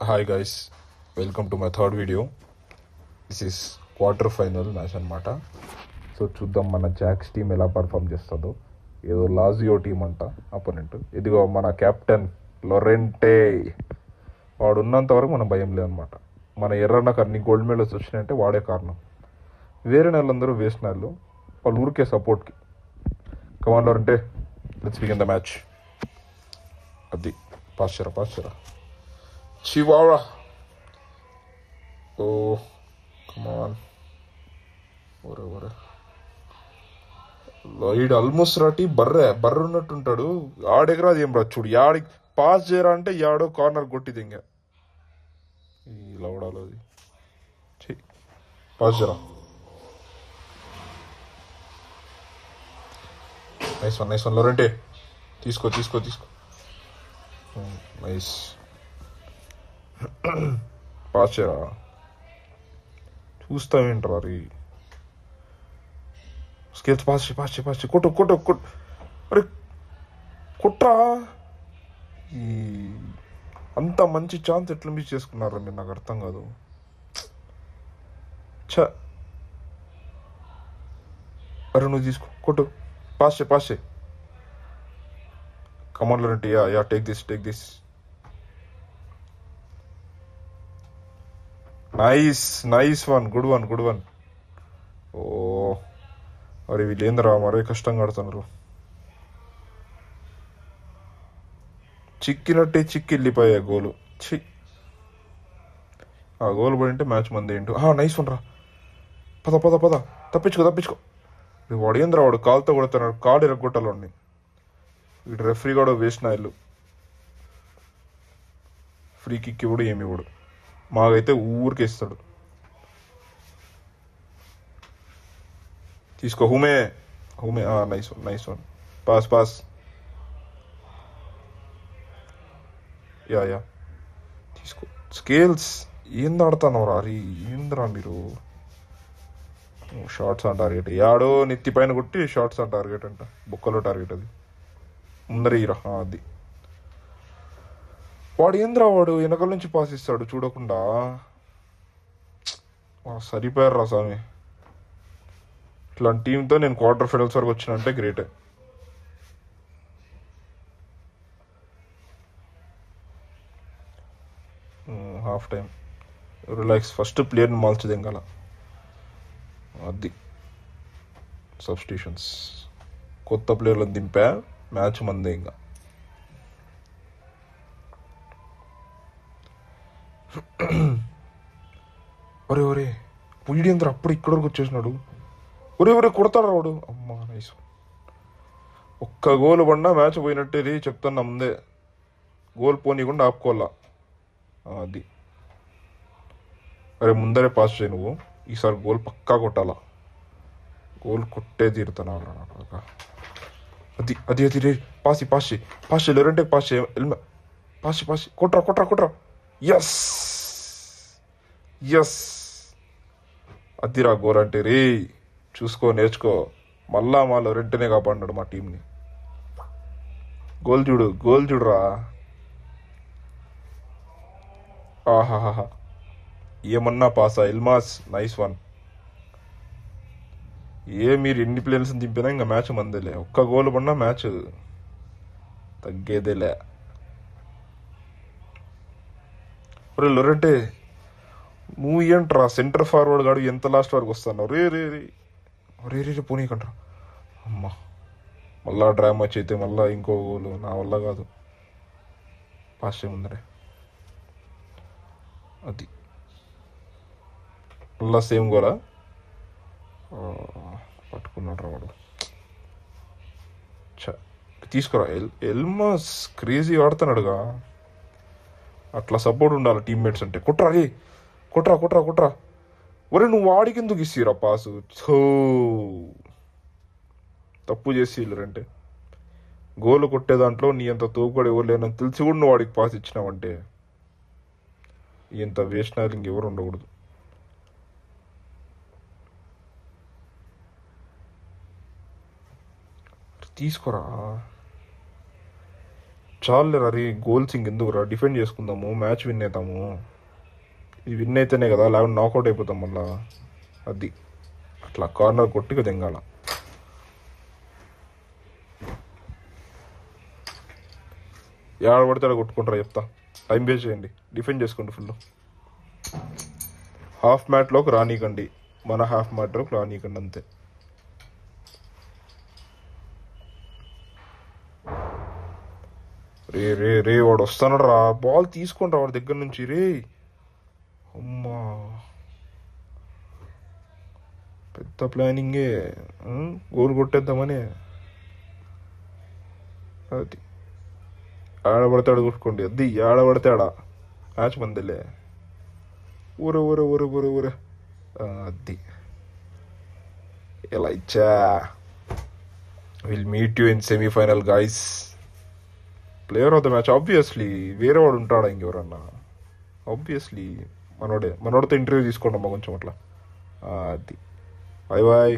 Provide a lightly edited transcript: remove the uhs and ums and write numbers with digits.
Hi guys, welcome to my third video. This is quarter final match అనమాట. So చూద్దాం మన jacks team ఎలా perform చేస్తుందో. ఏదో లాజియో టీం అంట అపోనెంట్. ఇదిగో మన కెప్టెన్ లొరెంటే. వాడు ఉన్నంత వరకు మనం భయం లేదనమాట. మన ఎర్రన్నకు అన్ని గోల్డ్ మెడల్స్ వచ్చినాయంటే వాడే కారణం. వేరే నెలందరూ వేస్ట్ నెలలు, వాళ్ళు ఊరికే సపోర్ట్కి. కమాన్ లొరెంటే, లెట్స్ బిగిన్ ద మ్యాచ్. అది పాశ్చరా చివారా. ఓ కమాన్, ఒరే ఈడు ఆల్మోస్ట్ రాటి బర్రె ఉన్నట్టుంటాడు. ఆడెగరాది ఏం రా, చూడు యాడి పాస్ చేయరా అంటే యాడో కార్నర్ కొట్టిది. ఇంకా ఈ లవడాలో అది పాస్ చేయరా. నైస్ వన్ లోరంటే. తీసుకో నైస్. పాస్ చేయరా, చూస్తావేంట్రా రీ. స్కేల్స్ పాస్ కొట్టు. అరే కొట్రా. ఈ అంత మంచి ఛాన్స్ ఎట్లా మిస్ చేసుకున్నారు మీరు, నాకు అర్థం కాదు. అరే నువ్వు తీసుకో, కొట్టు, పాస్ చే. కమాండ్లో అంటే yeah take this. Nice one, good one. ఓ అరే వీళ్ళేంద్రా మరే కష్టంగా ఆడుతున్నారు. చిక్కి వెళ్ళిపోయా గోలు. ఆ గోల్ పడింటే మ్యాచ్ మంది ఏంటో. నైస్ వన్ రా. పద తప్పించుకో. వాడు ఏంద్రా, వాడు కాలుతో కొడుతున్నాడు. కాలు ఇరగొట్టాలి వాడిని. వీడు రెఫరీ కూడా వేస్ట్ నాయలు. ఫ్రీ కిక్ ఇవ్వడు, ఏమి ఇవ్వడు. మాకైతే ఊరికే ఇస్తాడు. తీసుకో హుమే. Nice one. పాస్. యా తీసుకో. స్కేల్స్ ఏంది ఆడుతున్నావు రా. ఏంద్రా మీరు. Shots on target. యాడో నెత్తి పైన కొట్టి షార్ట్స్ ఆన్ టార్గెట్ అంట. బుక్కలో టార్గెట్ అది. ముందర ఇరా. అది వాడు ఏంద్రా, వాడు వెనకల నుంచి పాస్ ఇస్తాడు చూడకుండా. సరిపోయారు రా స్వామి. ఇట్లాంటి టీంతో నేను క్వార్టర్ ఫైనల్స్ వరకు వచ్చినంటే గ్రేటే. Half time relax. ఫస్ట్ ప్లేయర్ని మార్చదు ఇంకా. అది సబ్స్టిట్యూషన్స్, కొత్త ప్లేయర్లను దింపా. మ్యాచ్ మందే ఇంకా. ఒరే వీడేంద్ర అప్పుడు ఇక్కడ వరకు వచ్చేసినాడు. ఒరే కొడతాడు వాడు. అమ్మా నైస్. ఒక్క గోల్ పడినా మ్యాచ్ పోయినట్టే రీ, చెప్తున్నా ముందే. గోల్ పోనీకుండా ఆపుకోవాలా. అది అరే ముందరే పాస్ చేయి నువ్వు. ఈసారి గోల్ పక్కా కొట్టాలా. గోల్ కొట్టే తీరుతున్నా. అది రే. పాస్ లేరంటే పాస్ కొట్రా. ఎస్ అదిరా గోల్ అంటే రే. చూసుకో, నేర్చుకో. మళ్ళా రెంటనే కాపాడినాడు మా టీంని. గోల్ చూడురా. ఆహాహా, ఏమన్నా పాసా. ఎల్మాస్ నైస్ వన్. మీరు ఎన్ని ప్లేయర్స్ దింపినా ఇంకా మ్యాచ్ మందేలే. ఒక్క గోల్ పడినా మ్యాచ్ తగ్గేదేలే. లొరంటే నువ్వు ఏంట్రా సెంటర్ ఫార్వర్డ్ గాడు ఎంత లాస్ట్ వరకు వస్తున్నావు. రే పోనీకంట్రా. అమ్మా మళ్ళా డ్రామా అయితే మళ్ళా ఇంకో గోలు. నా వల్ల కాదు. పాస్ చేయముందరే. అది మళ్ళా సేమ్ గోలా. పట్టుకున్నాడు వాడు. తీసుకురా. ఎల్మాస్ క్రేజీ ఆడుతున్నాడుగా. అట్లా సపోర్ట్ ఉండాలి టీమ్మేట్స్ అంటే. కొట్రా. ఒరే నువ్వు వాడికి ఎందుకు ఇచ్చిరా పాసు. తప్పు చేసి అంటే గోలు కొట్టే దాంట్లో నీ అంత తోపుడు ఎవరు లేనని తెలిసి కూడా నువ్వు వాడికి పాస్ ఇచ్చినావంటే ఇంత వేస్ట్ నాయలు ఇంకెవరు ఉండకూడదు. తీసుకోరా. చాలు రీ గోల్స్ ఇంకెందుకు రా, డిఫెండ్ చేసుకుందాము, మ్యాచ్ విన్ అవుతాము. ఇది విన్ అయితేనే కదా, లేకుంటే నాకౌట్ అయిపోతాం మళ్ళా. అది అట్లా కార్నర్ కొట్టిగా దింగాల. ఏడ పడితే ఆడ కొట్టుకుంటారా చెప్తా. టైం వేస్ట్ చేయండి, డిఫెండ్ చేసుకోండి ఫుల్. హాఫ్ మ్యాట్లోకి రానీకండి, మన హాఫ్ మ్యాట్లోకి రానీకండి అంతే. రే రే రే వాడు వస్తానడు రా, బాల్ తీసుకుంటా వాడి దగ్గర నుంచి. రే అమ్మా, పెద్ద ప్లానింగే. గోల్ కొట్టేద్దామని. అది ఆడబడితే ఆడ కొట్టుకోండి, అది ఆడబడితే ఆడ. మ్యాచ్ మందిలే. ఊర ఊర ఊర ఊర ఊర. అది ఎలా ఇచ్చా. Will meet you in semi-final guys. Player of the match obviously వేరే వాడు ఉంటాడా ఇంకెవరన్నా? ఆబ్వియస్లీ మనోడితో ఇంటర్వ్యూ తీసుకోండి అమ్మా కొంచెం అట్లా. అది బాయ్ బాయ్.